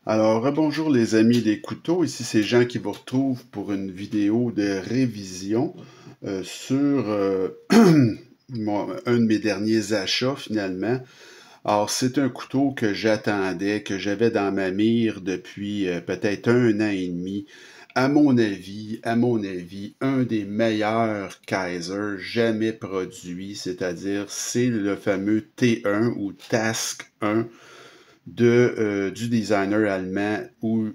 Alors, bonjour les amis des couteaux, ici c'est Jean qui vous retrouve pour une vidéo de révision sur un de mes derniers achats finalement. Alors, c'est un couteau que j'attendais, que j'avais dans ma mire depuis peut-être un an et demi. À mon avis, un des meilleurs Kaiser jamais produits, c'est-à-dire c'est le fameux T1 ou Task 1 du designer allemand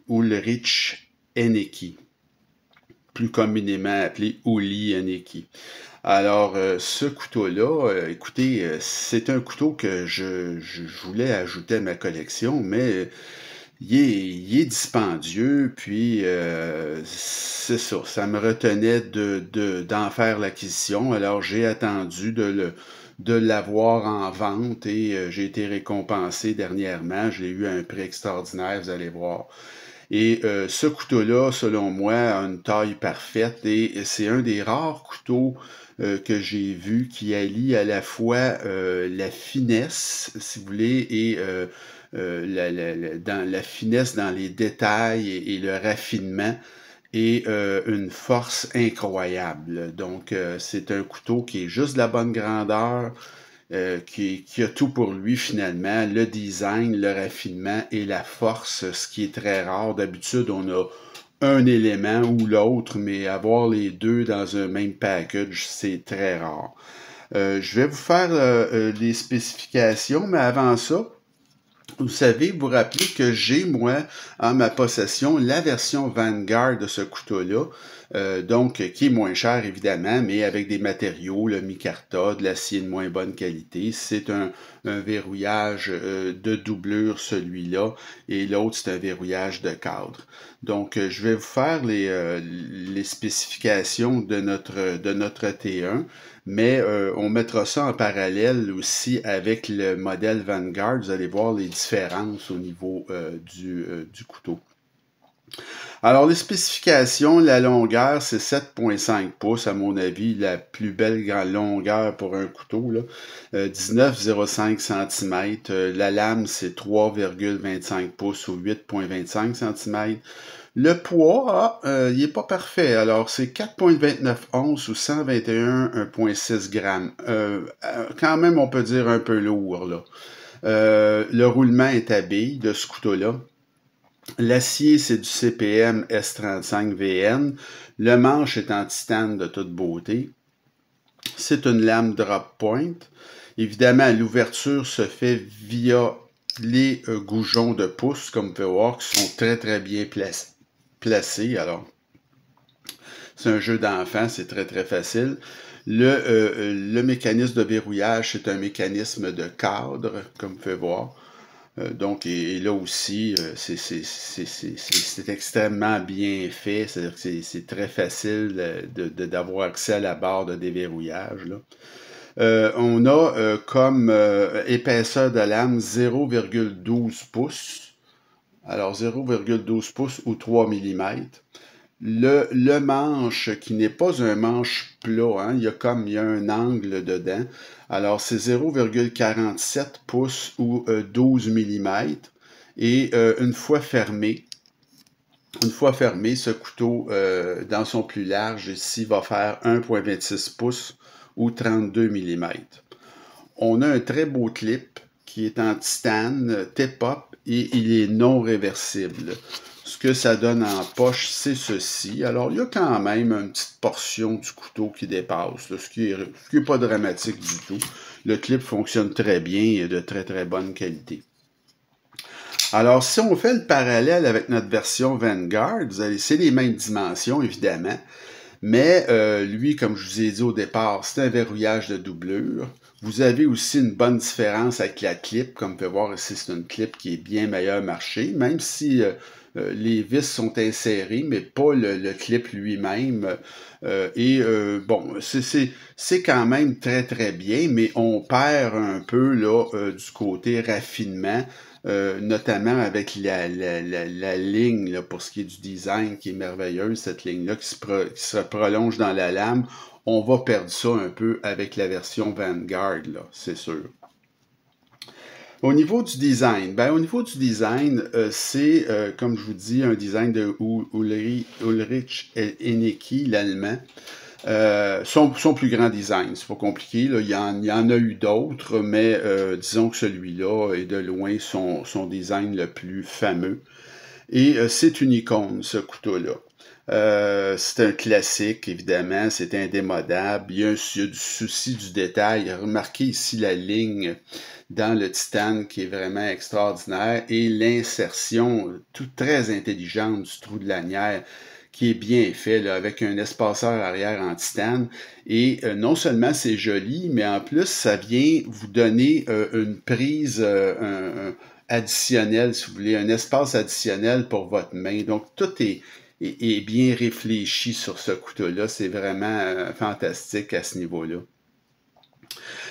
Ulrich Hennecke, plus communément appelé Uli Hennecke. Alors, ce couteau-là, écoutez, c'est un couteau que je voulais ajouter à ma collection, mais il est dispendieux, puis c'est ça, ça me retenait d'en faire l'acquisition, alors j'ai attendu de l'avoir en vente et j'ai été récompensé dernièrement, j'ai eu un prix extraordinaire, vous allez voir. Et ce couteau-là, selon moi, a une taille parfaite et c'est un des rares couteaux que j'ai vu qui allie à la fois la finesse, si vous voulez, et dans la finesse dans les détails et le raffinement et une force incroyable. Donc, c'est un couteau qui est juste de la bonne grandeur, qui a tout pour lui finalement, le design, le raffinement et la force, ce qui est très rare. D'habitude, on a un élément ou l'autre, mais avoir les deux dans un même package, c'est très rare. Je vais vous faire les spécifications, mais avant ça, vous savez, vous rappelez que j'ai, moi, en ma possession, la version Vanguard de ce couteau-là, donc qui est moins cher, évidemment, mais avec des matériaux, le micarta, de l'acier de moins bonne qualité. C'est un verrouillage de doublure, celui-là, et l'autre, c'est un verrouillage de cadre. Donc, je vais vous faire les spécifications de notre T1. Mais on mettra ça en parallèle aussi avec le modèle Vanguard. Vous allez voir les différences au niveau du couteau. Alors, les spécifications, la longueur, c'est 7,5 pouces, à mon avis, la plus belle longueur pour un couteau, là. 19,05 cm. La lame, c'est 3,25 pouces ou 8,25 cm. Le poids, il est pas parfait. Alors, c'est 4,29 onces ou 121,6 grammes. Quand même, on peut dire un peu lourd, là. Le roulement est à billes de ce couteau-là. L'acier, c'est du CPM S35VN. Le manche est en titane de toute beauté. C'est une lame drop point. Évidemment, l'ouverture se fait via les goujons de pouce, comme vous pouvez voir, qui sont très très bien placés. Alors, c'est un jeu d'enfant, c'est très très facile. Le mécanisme de verrouillage, c'est un mécanisme de cadre, comme vous pouvez voir. Donc, et là aussi, c'est extrêmement bien fait. C'est-à-dire que c'est très facile d'avoir accès à la barre de déverrouillage, là. On a comme épaisseur de lame 0,12 pouces. Alors 0,12 pouces ou 3 mm. Le manche qui n'est pas un manche plat, hein, il y a un angle dedans. Alors c'est 0,47 pouces ou 12 mm. Et une fois fermé, ce couteau dans son plus large ici va faire 1,26 pouces ou 32 mm. On a un très beau clip qui est en titane, tip-up, et il est non réversible. Ce que ça donne en poche, c'est ceci. Alors, il y a quand même une petite portion du couteau qui dépasse, là, ce qui est pas dramatique du tout. Le clip fonctionne très bien et est de très très bonne qualité. Alors, si on fait le parallèle avec notre version Vanguard, c'est les mêmes dimensions, évidemment. Mais lui, comme je vous ai dit au départ, c'est un verrouillage de doublure. Vous avez aussi une bonne différence avec la clip. Comme vous pouvez voir ici, c'est une clip qui est bien meilleur marché, même si les vis sont insérées, mais pas le clip lui-même. Bon, c'est quand même très très bien, mais on perd un peu là du côté raffinement. Notamment avec la ligne là, pour ce qui est du design qui est merveilleuse, cette ligne-là qui se prolonge dans la lame. On va perdre ça un peu avec la version Vanguard, là, c'est sûr. Au niveau du design, ben, au niveau du design, c'est, comme je vous dis, un design de Ulrich Eneki, l'Allemand. Son plus grand design, c'est pas compliqué, là. Il y en a eu d'autres, mais disons que celui-là est de loin son design le plus fameux. Et c'est une icône, ce couteau-là. C'est un classique, évidemment, c'est indémodable. Il y a du souci du détail. Remarquez ici la ligne dans le titane qui est vraiment extraordinaire et l'insertion tout très intelligente du trou de lanière qui est bien fait là, avec un espaceur arrière en titane. Et non seulement c'est joli, mais en plus ça vient vous donner une prise additionnelle, si vous voulez, un espace additionnel pour votre main. Donc tout est bien réfléchi sur ce couteau-là. C'est vraiment fantastique à ce niveau-là.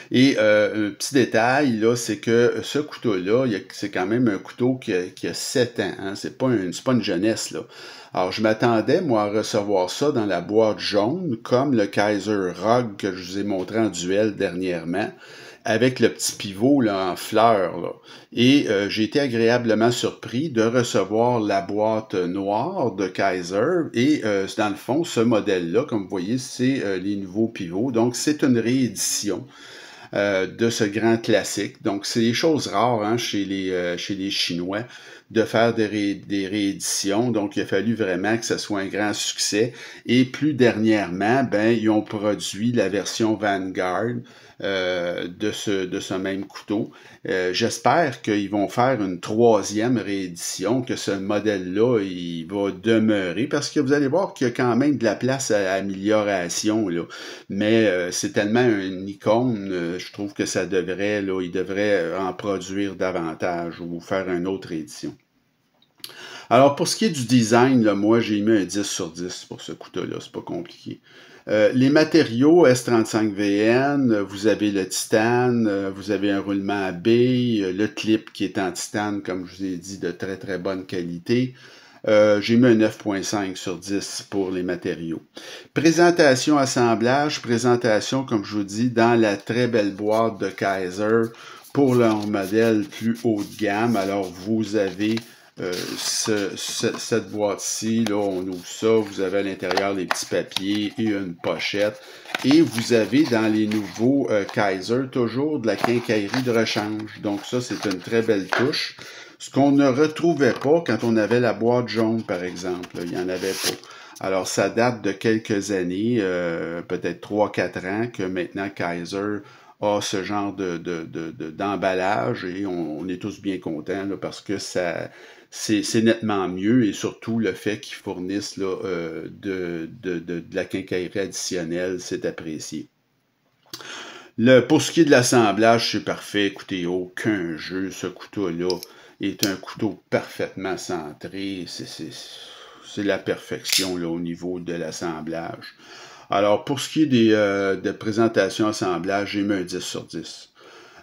Et un petit détail, là, c'est que ce couteau-là, c'est quand même un couteau qui a 7 ans. Hein? C'est pas une jeunesse, là. Alors, je m'attendais, moi, à recevoir ça dans la boîte jaune, comme le Kaiser Rogue que je vous ai montré en duel dernièrement, avec le petit pivot là, en fleurs. Là. Et j'ai été agréablement surpris de recevoir la boîte noire de Kaiser. Et dans le fond, ce modèle-là, comme vous voyez, c'est les nouveaux pivots. Donc, c'est une réédition de ce grand classique. Donc, c'est des choses rares hein, chez les Chinois de faire des rééditions. Donc, il a fallu vraiment que ce soit un grand succès. Et plus dernièrement, ben, ils ont produit la version Vanguard de ce même couteau. J'espère qu'ils vont faire une troisième réédition, que ce modèle-là, il va demeurer, parce que vous allez voir qu'il y a quand même de la place à amélioration, là. Mais c'est tellement une icône, je trouve que ça devrait, là, il devrait en produire davantage ou faire une autre édition. Alors, pour ce qui est du design, là, moi, j'ai mis un 10 sur 10 pour ce couteau-là, c'est pas compliqué. Les matériaux S35VN, vous avez le titane, vous avez un roulement à billes, le clip qui est en titane, comme je vous ai dit, de très très bonne qualité. J'ai mis un 9.5 sur 10 pour les matériaux. Présentation, assemblage, présentation, comme je vous dis, dans la très belle boîte de Kaiser pour leur modèle plus haut de gamme. Alors, vous avez cette boîte-ci, là, on ouvre ça, vous avez à l'intérieur les petits papiers et une pochette. Et vous avez dans les nouveaux Kaiser toujours de la quincaillerie de rechange. Donc ça, c'est une très belle touche. Ce qu'on ne retrouvait pas quand on avait la boîte jaune, par exemple. Là, il n'y en avait pas. Alors, ça date de quelques années, peut-être 3-4 ans, que maintenant Kaiser a ce genre d'emballage et on est tous bien contents là, parce que c'est nettement mieux et surtout le fait qu'ils fournissent là, de la quincaillerie additionnelle, c'est apprécié. Pour ce qui est de l'assemblage, c'est parfait. Écoutez, aucun jeu. Ce couteau-là est un couteau parfaitement centré. C'est la perfection là, au niveau de l'assemblage. Alors, pour ce qui est de présentation assemblage, j'ai mis un 10 sur 10.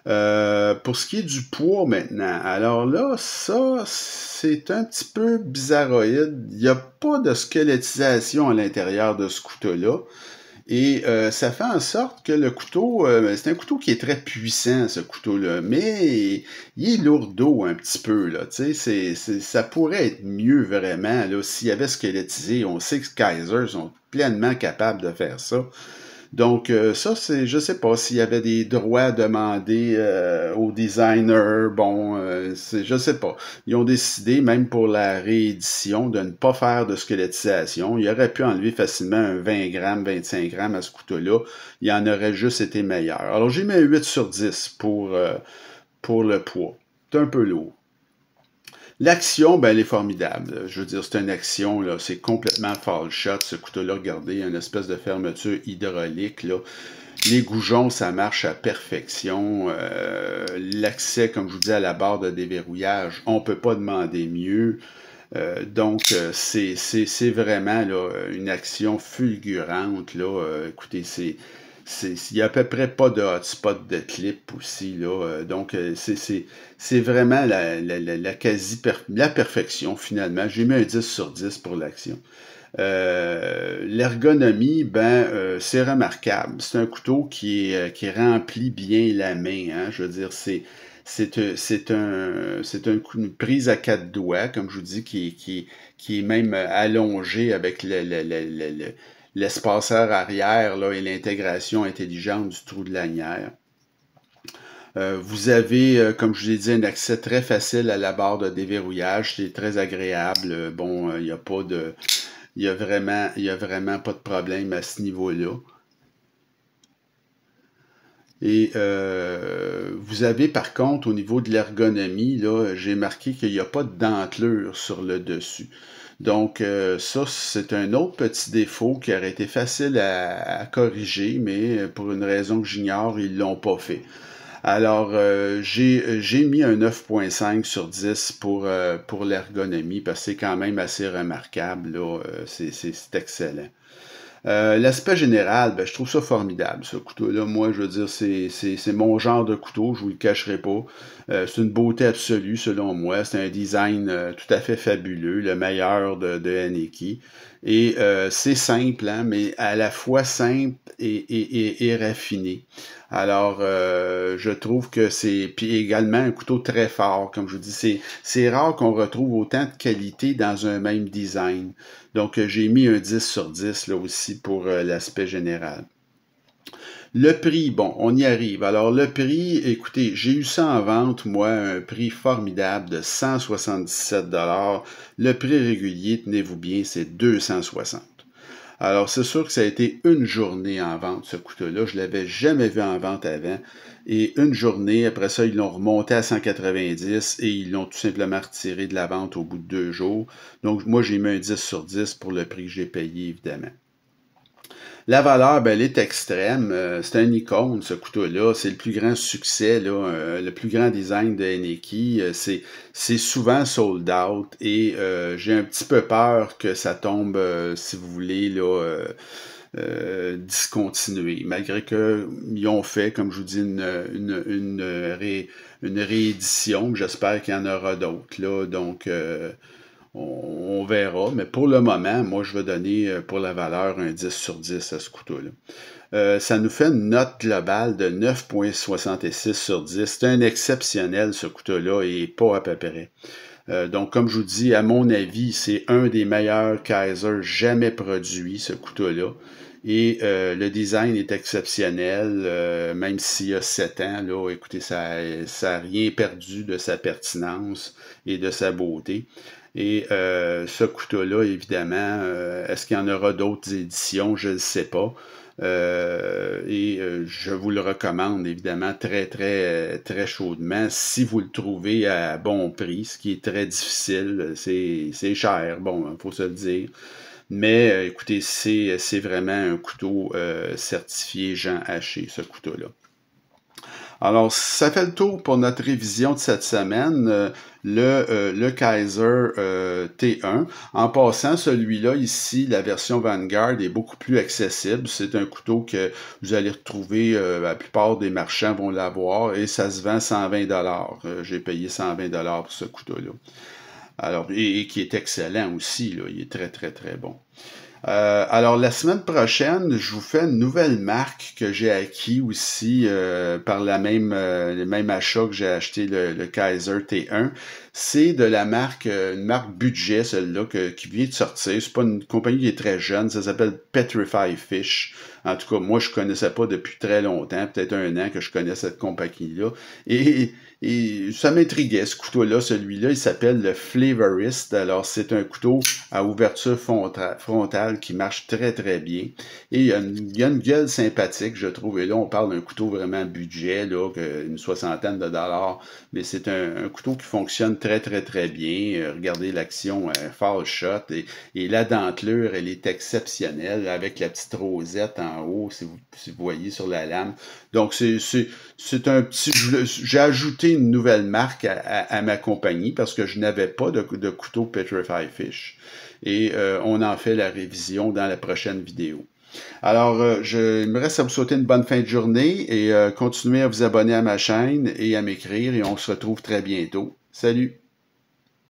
Pour ce qui est du poids maintenant, alors là, ça, c'est un petit peu bizarroïde. Il n'y a pas de squelettisation à l'intérieur de ce couteau-là. Et ça fait en sorte que le couteau, c'est un couteau qui est très puissant, ce couteau-là, mais il est lourdeau un petit peu, là, tu sais, ça pourrait être mieux vraiment, là, s'il y avait squelettisé. On sait que Kaiser sont pleinement capables de faire ça. Donc, ça, je sais pas s'il y avait des droits demandés aux designers. Bon, je sais pas. Ils ont décidé, même pour la réédition, de ne pas faire de squelettisation. Ils auraient pu enlever facilement un 20 grammes, 25 grammes à ce couteau-là. Il en aurait juste été meilleur. Alors, j'ai mis un 8 sur 10 pour le poids. C'est un peu lourd. L'action, ben, elle est formidable. Je veux dire, c'est une action, là, c'est complètement fall shot. Ce couteau-là, regardez, il y a une espèce de fermeture hydraulique, là. Les goujons, ça marche à perfection. L'accès, comme je vous dis, à la barre de déverrouillage, on peut pas demander mieux. Donc, c'est vraiment là, une action fulgurante. Là. Écoutez, il n'y a à peu près pas de hotspot de clip aussi. Là. Donc, c'est vraiment la perfection finalement. J'ai mis un 10 sur 10 pour l'action. L'ergonomie, ben, c'est remarquable. C'est un couteau qui remplit bien la main. Hein? Je veux dire, Une prise à quatre doigts, comme je vous dis, qui est même allongée avec l'espaceur arrière là, et l'intégration intelligente du trou de lanière. Vous avez, comme je vous ai dit, un accès très facile à la barre de déverrouillage. C'est très agréable. Bon, il n'y a pas de, il y a vraiment pas de problème à ce niveau-là. Et vous avez par contre, au niveau de l'ergonomie, là, j'ai marqué qu'il n'y a pas de dentelure sur le dessus. Donc ça, c'est un autre petit défaut qui aurait été facile à corriger, mais pour une raison que j'ignore, ils l'ont pas fait. Alors, j'ai mis un 9.5 sur 10 pour l'ergonomie, parce que c'est quand même assez remarquable, là, c'est excellent. L'aspect général, ben, je trouve ça formidable, ce couteau-là. Moi, je veux dire, c'est mon genre de couteau, je vous le cacherai pas. C'est une beauté absolue, selon moi. C'est un design tout à fait fabuleux, le meilleur de Henneke. Et c'est simple, hein, mais à la fois simple et raffiné. Alors, je trouve que c'est... Puis également un couteau très fort, comme je vous dis. C'est rare qu'on retrouve autant de qualité dans un même design. Donc, j'ai mis un 10 sur 10 là aussi pour l'aspect général. Le prix, bon, on y arrive. Alors, le prix, écoutez, j'ai eu ça en vente, moi, un prix formidable de 177 $. Le prix régulier, tenez-vous bien, c'est 260. Alors, c'est sûr que ça a été une journée en vente, ce couteau-là. Je ne l'avais jamais vu en vente avant. Et une journée, après ça, ils l'ont remonté à 190 et ils l'ont tout simplement retiré de la vente au bout de 2 jours. Donc, moi, j'ai mis un 10 sur 10 pour le prix que j'ai payé, évidemment. La valeur, ben, elle est extrême. C'est un icône, ce couteau-là. C'est le plus grand succès, là, le plus grand design de Henneke. C'est souvent sold out et j'ai un petit peu peur que ça tombe, si vous voulez, là, discontinué, malgré qu'ils ont fait, comme je vous dis, une réédition. J'espère qu'il y en aura d'autres, là. Donc, on verra. Mais pour le moment, moi, je vais donner pour la valeur un 10 sur 10 à ce couteau-là. Ça nous fait une note globale de 9.66 sur 10. C'est un exceptionnel, ce couteau-là, et pas à peu près. Donc, comme je vous dis, à mon avis, c'est un des meilleurs Kizer jamais produits, ce couteau-là. Et le design est exceptionnel, même s'il y a 7 ans, là, écoutez, ça n'a rien perdu de sa pertinence et de sa beauté. Et ce couteau-là, évidemment, est-ce qu'il y en aura d'autres éditions? Je ne sais pas. Je vous le recommande évidemment très très très chaudement si vous le trouvez à bon prix, ce qui est très difficile, c'est cher, bon, il faut se le dire. Mais écoutez, c'est vraiment un couteau certifié Jean Haché, ce couteau-là. Alors, ça fait le tour pour notre révision de cette semaine, le Kizer T1. En passant, celui-là ici, la version Vanguard, est beaucoup plus accessible. C'est un couteau que vous allez retrouver, la plupart des marchands vont l'avoir, et ça se vend 120 $. J'ai payé 120 $ pour ce couteau-là. Alors, et qui est excellent aussi, là. Il est très, très, très bon. Alors, la semaine prochaine, je vous fais une nouvelle marque que j'ai acquis aussi par le même achat que j'ai acheté le Kizer T1. C'est de la marque, une marque budget, celle-là, qui vient de sortir. C'est pas une compagnie qui est très jeune, ça s'appelle Petrify Fish. En tout cas, moi, je connaissais pas depuis très longtemps, peut-être un an que je connais cette compagnie-là. Et ça m'intriguait, ce couteau-là, celui-là, il s'appelle le Flavorist. Alors, c'est un couteau à ouverture frontale qui marche très, très bien. Et il y a une gueule sympathique, je trouve. Et là, on parle d'un couteau vraiment budget, là, une soixantaine de dollars. Mais c'est un couteau qui fonctionne très, très, très bien. Regardez l'action fall shot. Et la dentelure, elle est exceptionnelle, avec la petite rosette en haut, si vous voyez sur la lame. Donc, c'est un petit... J'ai ajouté une nouvelle marque à ma compagnie parce que je n'avais pas de couteau Petrify Fish. Et on en fait la révision dans la prochaine vidéo. Alors, il me reste à vous souhaiter une bonne fin de journée et continuez à vous abonner à ma chaîne et à m'écrire et on se retrouve très bientôt. Salut!